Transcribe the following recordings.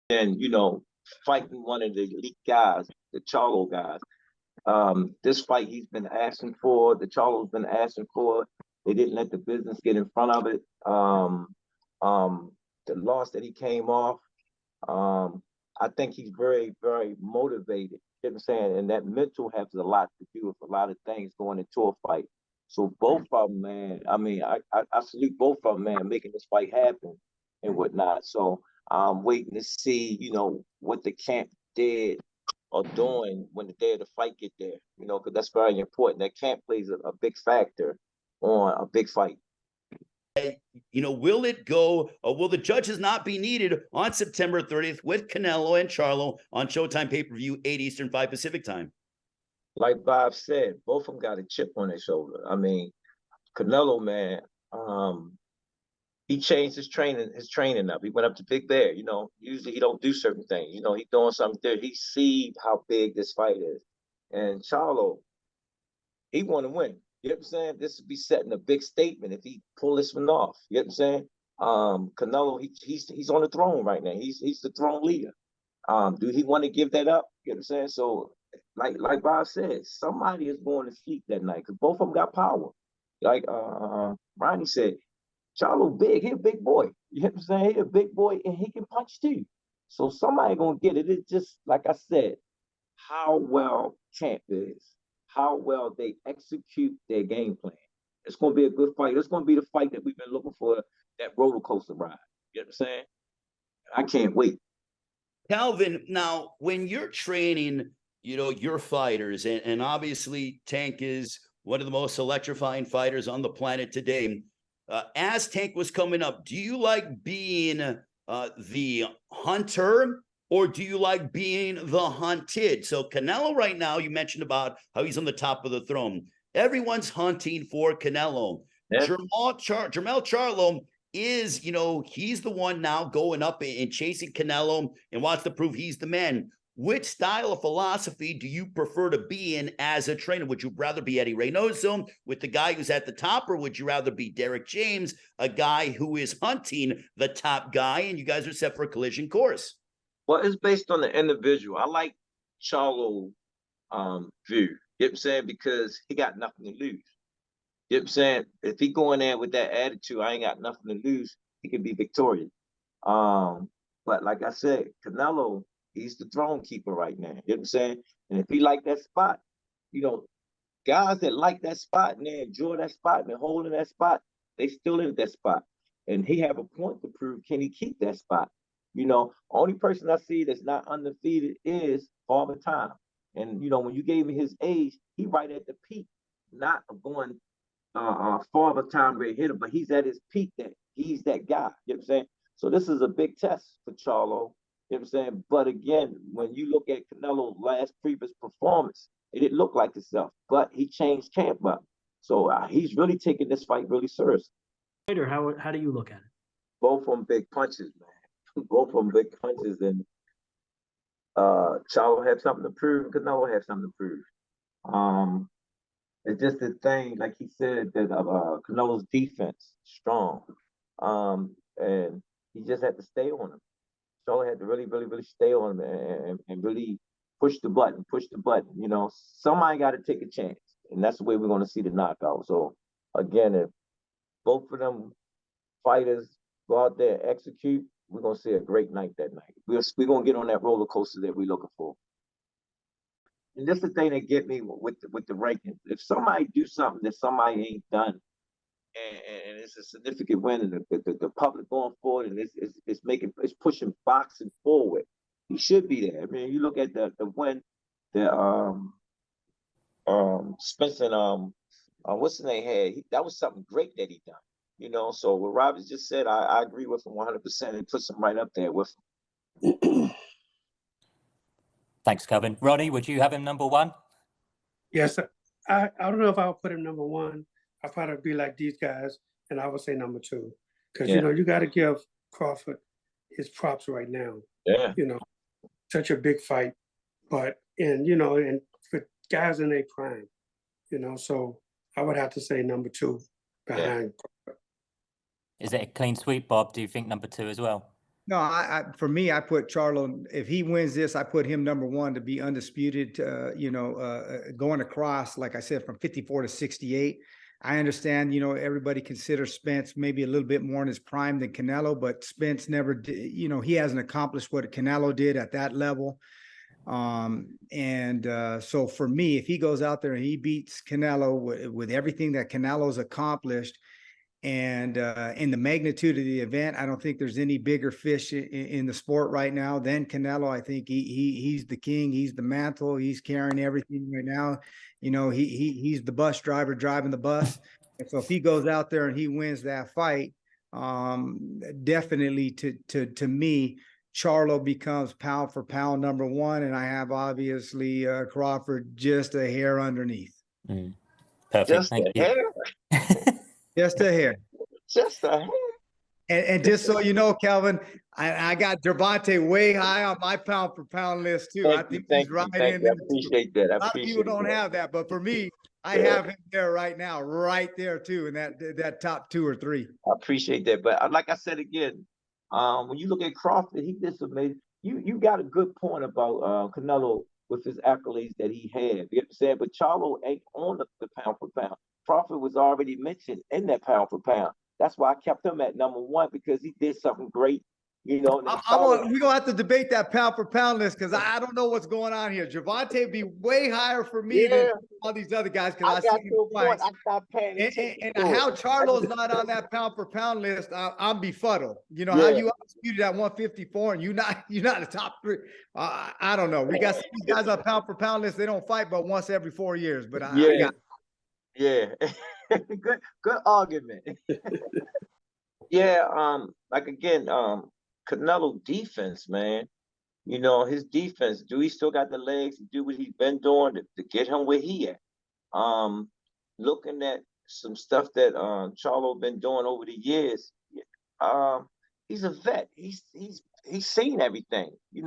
and fighting one of the elite guys, the Charlo guys. This fight he's been asking for, the Charlo's been asking for. They didn't let the business get in front of it. The loss that he came off, I think he's very, very motivated. You know what I'm saying? And that mental has a lot to do with a lot of things going into a fight. So both of them, man, I mean, I salute both of them, man, making this fight happen and whatnot. So I'm waiting to see, what the camp did or doing when the day of the fight get there, because that's very important. That camp plays a big factor on a big fight. Will it go, or will the judges not be needed on September 30th with Canelo and Charlo on Showtime pay-per-view, 8 Eastern, 5 Pacific time? Like Bob said, both of them got a chip on their shoulder. I mean, Canelo, man, he changed his training up. He went up to Big Bear. Usually he don't do certain things. He doing something there. He see how big this fight is. And Charlo, he want to win. You know what I'm saying? This would be setting a big statement if he pull this one off. You know what I'm saying? Canelo, he's on the throne right now. He's the throne leader. Do he want to give that up? You know what I'm saying? So, like Bob said, somebody is going to sleep that night because both of them got power. Like Ronnie said, Charlo big, he a big boy. You know what I'm saying? He a big boy and he can punch too. So somebody gonna get it. It's just like I said, how well camp is, how well they execute their game plan. It's gonna be a good fight. It's gonna be the fight that we've been looking for, that roller coaster ride. You know what I'm saying? I can't wait. Calvin, now when you're training, your fighters, and obviously Tank is one of the most electrifying fighters on the planet today. As Tank was coming up, do you like being the hunter, or do you like being the hunted? So Canelo right now, you mentioned about how he's on the top of the throne. Everyone's hunting for Canelo. Yeah. Jermell Charlo is, he's the one now going up and chasing Canelo and wants to prove he's the man. Which style of philosophy do you prefer to be in as a trainer? Would you rather be Eddie Reynoso with the guy who's at the top, or would you rather be Derek James, a guy who is hunting the top guy, and you guys are set for a collision course? Well, it's based on the individual. I like Charlo view. You know what I'm saying? Because he got nothing to lose. You know what I'm saying? If he go in there with that attitude, I ain't got nothing to lose, he can be victorious. But like I said, Canelo, he's the throne keeper right now. You know what I'm saying? And if he like that spot, guys that like that spot and they enjoy that spot and they're holding that spot, they still in that spot. And he have a point to prove, can he keep that spot? Only person I see that's not undefeated is Father Time. And, when you gave me his age, he right at the peak, not going Father Time great hitter, but he's at his peak, that he's that guy. You know what I'm saying? So this is a big test for Charlo. You know what I'm saying? But again, when you look at Canelo's last previous performance, it didn't look like itself, but he changed camp up. So he's really taking this fight really serious. How do you look at it? Both of them big punches, man. Both of them big punches, and Charlo have something to prove. Canelo have something to prove. It's just the thing, like he said, that Canelo's defense strong, and he just had to stay on him. Charlo had to really, really, really stay on him and really push the button. Somebody got to take a chance, and that's the way we're going to see the knockout. So, again, if both of them fighters go out there and execute, we're going to see a great night that night. We're going to get on that roller coaster that we're looking for. And that's the thing that get me with the rankings. If somebody do something that somebody ain't done, and it's a significant win, and the public going forward, and it's pushing boxing forward, he should be there. I mean, you look at the win, the Spencer what's his name had, that was something great that he done. So what Robbie just said, I agree with him 100%, and puts him right up there with him. Thanks, Calvin. Ronnie, would you have him number one? Yes, I don't know if I'll put him number one. I'll probably be like these guys, and I would say number two. Because, you got to give Crawford his props right now. Yeah. Such a big fight. But, and for guys in their prime, so I would have to say number two behind Crawford. Is it a clean sweep, Bob? Do you think number two as well? No, for me, I put Charlo. If he wins this, I put him number one to be undisputed. Going across, like I said, from 54 to 68. I understand, everybody considers Spence maybe a little bit more in his prime than Canelo, but Spence never did, he hasn't accomplished what Canelo did at that level. So for me, if he goes out there and he beats Canelo with everything that Canelo's accomplished, and in the magnitude of the event, I don't think there's any bigger fish in the sport right now than Canelo. I think he's the king. He's the mantle. He's carrying everything right now. He's the bus driver driving the bus. And so if he goes out there and he wins that fight, definitely to me, Charlo becomes pound for pound number one, and I have obviously Crawford just a hair underneath. Perfect. Just Thank a you. hair. Just a hair. Just a hair. And just so you know, Calvin, I got Gervonta way high on my pound for pound list too. I think he's right in there. I appreciate that. A lot of people don't have that, but for me, I have him there right now, right there too, in that top 2 or 3. I appreciate that. But like I said again, when you look at Crawford, he did some amazing. You got a good point about Canelo with his accolades that he had. You understand? But Charlo ain't on the pound for pound. Crawford was already mentioned in that pound for pound. That's why I kept him at number one, because he did something great. We're gonna have to debate that pound for pound list, because I don't know what's going on here. Gervonta be way higher for me than all these other guys, because I see him twice. And how Charlo's not on that pound for pound list, I'm befuddled. How you undisputed at 154 and you're not a top 3. I don't know. We got some guys on pound for pound list. They don't fight but once every 4 years. But I got. Yeah, good argument. Like again, Canelo defense, man. His defense. Do he still got the legs to do what he's been doing to get him where he at? Looking at some stuff that Charlo been doing over the years. He's a vet. He's seen everything. He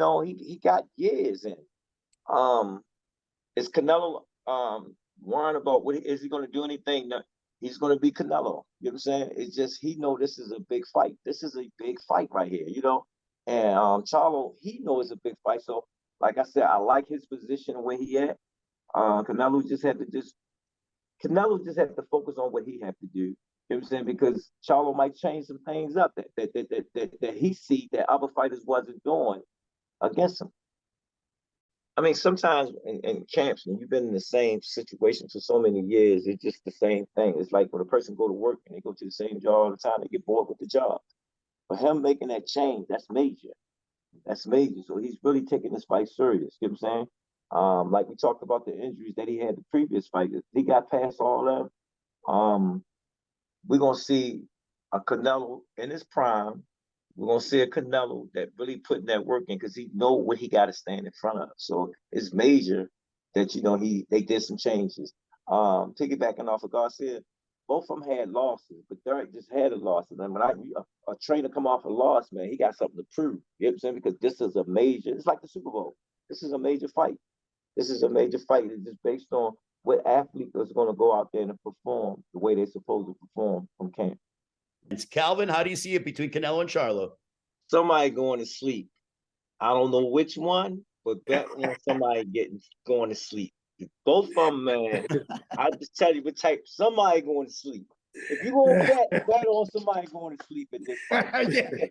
got years in. Is Canelo worrying about is he going to do anything? No, he's going to be Canelo. You know what I'm saying? It's just he know this is a big fight. This is a big fight right here. And Charlo, he knows it's a big fight. So, like I said, I like his position where he at. Canelo just had to focus on what he had to do. You know what I'm saying? Because Charlo might change some things up that he see that other fighters wasn't doing against him. I mean, sometimes in camps, when you've been in the same situation for so many years, it's just the same thing. It's like when a person go to work and they go to the same job all the time, they get bored with the job. For him making that change, that's major. That's major. So he's really taking this fight serious. You know what I'm saying? Like we talked about the injuries that he had the previous fight. He got past all that. We're going to see a Canelo in his prime. We're going to see a Canelo that really putting that work in, because he know what he got to stand in front of. So it's major that, they did some changes. Piggybacking off of Garcia, both of them had losses, but Derek just had a loss. And then when a trainer come off a loss, man, he got something to prove. You know what I'm saying? Because this is a major, it's like the Super Bowl. This is a major fight. This is a major fight. It's just based on what athlete is going to go out there and perform the way they're supposed to perform from camp. It's Calvin. How do you see it between Canelo and Charlo? Somebody going to sleep. I don't know which one, but bet on somebody going to sleep. Both of them, man. I just tell you what type. Somebody going to sleep. If you going to bet on somebody going to sleep at this point.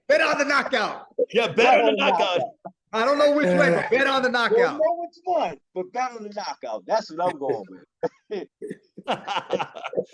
Bet on the knockout. Yeah, bet on the knockout. I don't know which way, but bet on the knockout. I don't know which one, but bet on the knockout. That's what I'm going with.